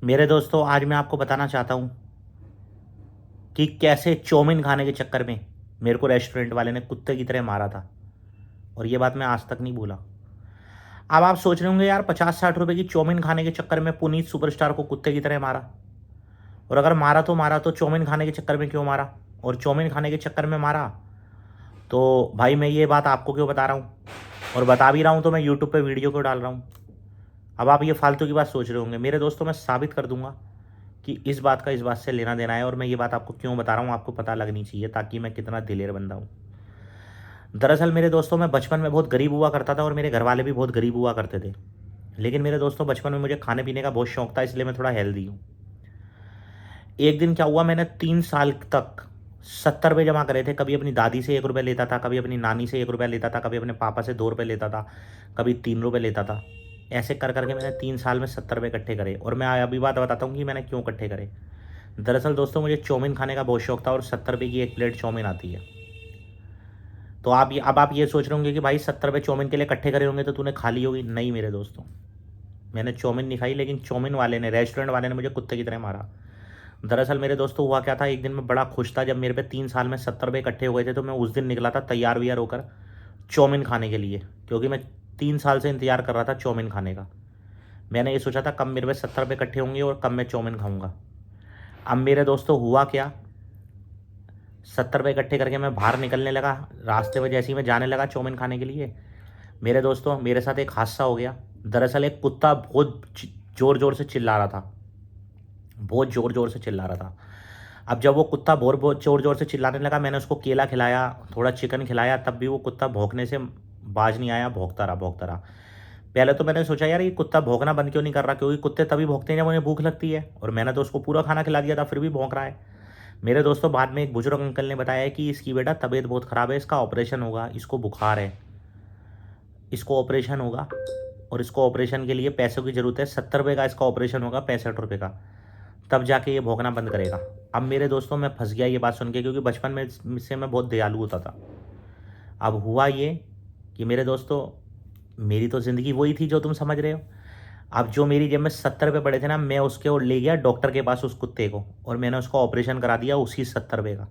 मेरे दोस्तों, आज मैं आपको बताना चाहता हूँ कि कैसे चाउमीन खाने के चक्कर में मेरे को रेस्टोरेंट वाले ने कुत्ते की तरह मारा था। और ये बात मैं आज तक नहीं भूला। अब आप सोच रहे होंगे, यार 50-60 रुपए की चाउमीन खाने के चक्कर में पुनीत सुपरस्टार को कुत्ते की तरह मारा। और अगर मारा तो चाउमीन खाने के चक्कर में क्यों मारा? और चाउमीन खाने के चक्कर में मारा तो भाई मैं ये बात आपको क्यों बता रहा हूँ? और बता भी रहा हूँ तो मैं यूट्यूब पे वीडियो क्यों डाल रहा हूँ? अब आप ये फालतू की बात सोच रहे होंगे। मेरे दोस्तों, मैं साबित कर दूंगा कि इस बात का इस बात से लेना देना है। और मैं ये बात आपको क्यों बता रहा हूँ, आपको पता लगनी चाहिए, ताकि मैं कितना दिलेर बंदा हूँ। दरअसल मेरे दोस्तों, मैं बचपन में बहुत गरीब हुआ करता था और मेरे घर वाले भी बहुत गरीब हुआ करते थे। लेकिन मेरे दोस्तों, बचपन में मुझे खाने पीने का बहुत शौक था, इसलिए मैं थोड़ा हेल्दी हूँ। एक दिन क्या हुआ, मैंने 3 साल तक 70 रुपये जमा करे थे। कभी अपनी दादी से 1 रुपये लेता था, कभी अपनी नानी से 1 रुपया लेता था, कभी अपने पापा से 2 रुपये लेता था, कभी 3 रुपये लेता था। ऐसे कर करके मैंने 3 साल में 70 रुपये इकट्ठे करे। और मैं अभी बात बताता हूँ कि मैंने क्यों इकट्ठे करे। दरअसल दोस्तों, मुझे चाउमीन खाने का बहुत शौक था और 70 रुपये की एक प्लेट चाउमीन आती है। तो अब आप ये सोच रहे होंगे कि भाई 70 रुपये चाउमीन के लिए इकट्ठे करे होंगे तो तूने खा ली होगी। नहीं मेरे दोस्तों, मैंने चाउमीन नहीं खाई, लेकिन चाउमीन वाले ने, रेस्टोरेंट वाले ने मुझे कुत्ते की तरह मारा। दरअसल मेरे दोस्तों, हुआ क्या था, एक दिन मैं बड़ा खुश था जब मेरे पे 3 साल में 70 रुपये इकट्ठे हो गए थे। तो मैं उस दिन निकला था तैयार व्यार होकर चाउमीन खाने के लिए, क्योंकि मैं 3 साल से इंतजार कर रहा था चाउमीन खाने का। मैंने ये सोचा था कब मेरे पे 70 रुपये इकट्ठे होंगे और कब मैं चाउमीन खाऊंगा। अब मेरे दोस्तों, हुआ क्या, 70 रुपये इकट्ठे करके मैं बाहर निकलने लगा। रास्ते में जैसे ही मैं जाने लगा चाउमीन खाने के लिए, मेरे दोस्तों मेरे साथ एक हादसा हो गया। दरअसल एक कुत्ता बहुत ज़ोर ज़ोर से चिल्ला रहा था, बहुत ज़ोर ज़ोर से चिल्ला रहा था। अब जब वो कुत्ता बहुत ज़ोर ज़ोर से चिल्लाने लगा, मैंने उसको केला खिलाया, थोड़ा चिकन खिलाया, तब भी वो कुत्ता भौंकने से बाज नहीं आया, भौंकता रहा भौंकता रहा। पहले तो मैंने सोचा, यार ये कुत्ता भौंकना बंद क्यों नहीं कर रहा, क्योंकि कुत्ते तभी भौंकते हैं जब उन्हें भूख लगती है। और मैंने तो उसको पूरा खाना खिला दिया था, फिर भी भौंक रहा है। मेरे दोस्तों, बाद में एक बुजुर्ग अंकल ने बताया कि इसकी बेटा तबीयत बहुत ख़राब है, इसका ऑपरेशन होगा, इसको बुखार है, इसको ऑपरेशन होगा। और इसको ऑपरेशन के लिए पैसों की ज़रूरत है। 70 रुपये का इसका ऑपरेशन होगा, 65 रुपये का, तब जाके ये भौंकना बंद करेगा। अब मेरे दोस्तों, मैं फंस गया ये बात सुन के, क्योंकि बचपन में से मैं बहुत दयालु होता था। अब हुआ ये कि मेरे दोस्तों, मेरी तो ज़िंदगी वही थी जो तुम समझ रहे हो। अब जो मेरी जेब में 70 रुपये पड़े थे ना, मैं उसके और ले गया डॉक्टर के पास उस कुत्ते को, और मैंने उसका ऑपरेशन करा दिया उसी 70 रुपये का।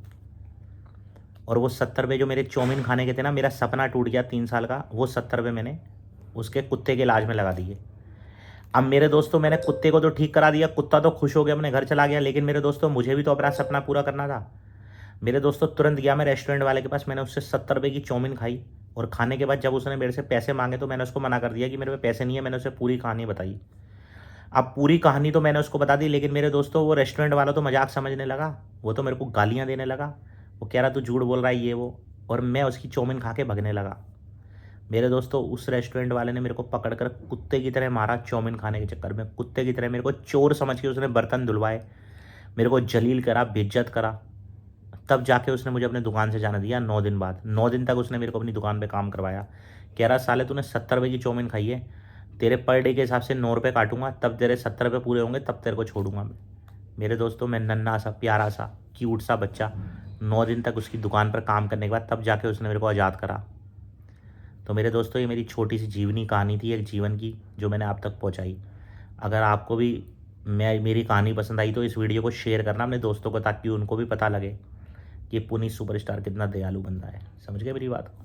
और वो 70 रुपये जो मेरे चाउमीन खाने के थे ना, मेरा सपना टूट गया 3 साल का, वो 70 रुपये मैंने उसके कुत्ते के इलाज में लगा दिए। अब मेरे दोस्तों, मैंने कुत्ते को तो ठीक करा दिया, कुत्ता तो खुश हो गया, अपने घर चला गया। लेकिन मेरे दोस्तों, मुझे भी तो अपना सपना पूरा करना था। मेरे दोस्तों, तुरंत गया मैं रेस्टोरेंट वाले के पास, मैंने उससे 70 रुपये की चाउमीन खाई। और खाने के बाद जब उसने मेरे से पैसे मांगे तो मैंने उसको मना कर दिया कि मेरे पे पैसे नहीं है। मैंने उसे पूरी कहानी बताई। अब पूरी कहानी तो मैंने उसको बता दी, लेकिन मेरे दोस्तों, वो रेस्टोरेंट वाला तो मजाक समझने लगा। वो तो मेरे को गालियाँ देने लगा, वो कह रहा तू झूठ बोल रहा है ये वो। और मैं उसकी चाउमीन खा के भगने लगा। मेरे दोस्तों, उस रेस्टोरेंट वाले ने मेरे को पकड़ कर कुत्ते की तरह मारा चाउमीन खाने के चक्कर में। कुत्ते की तरह मेरे को चोर समझ के उसने बर्तन धुलवाए, मेरे को जलील करा, बेइज्जत करा। तब जाके उसने मुझे अपने दुकान से जाने दिया 9 दिन बाद। 9 दिन तक उसने मेरे को अपनी दुकान पे काम करवाया। कह रहा, साले तूने 70 रुपये की चाउमीन खाई है, तेरे पर डे के हिसाब से 9 रुपये काटूंगा, तब तेरे 70 रुपये पूरे होंगे, तब तेरे को छोड़ूंगा मैं। मेरे दोस्तों, मैं नन्हा सा प्यारा सा क्यूट सा बच्चा, 9 दिन तक उसकी दुकान पर काम करने के बाद तब जाके उसने मेरे को आज़ाद करा। तो मेरे दोस्तों, ये मेरी छोटी सी जीवनी कहानी थी एक जीवन की, जो मैंने आप तक पहुंचाई। अगर आपको भी मेरी कहानी पसंद आई तो इस वीडियो को शेयर करना अपने दोस्तों को, ताकि उनको भी पता लगे कि पुनीत सुपरस्टार कितना दयालु बंदा है। समझ गए मेरी बात को?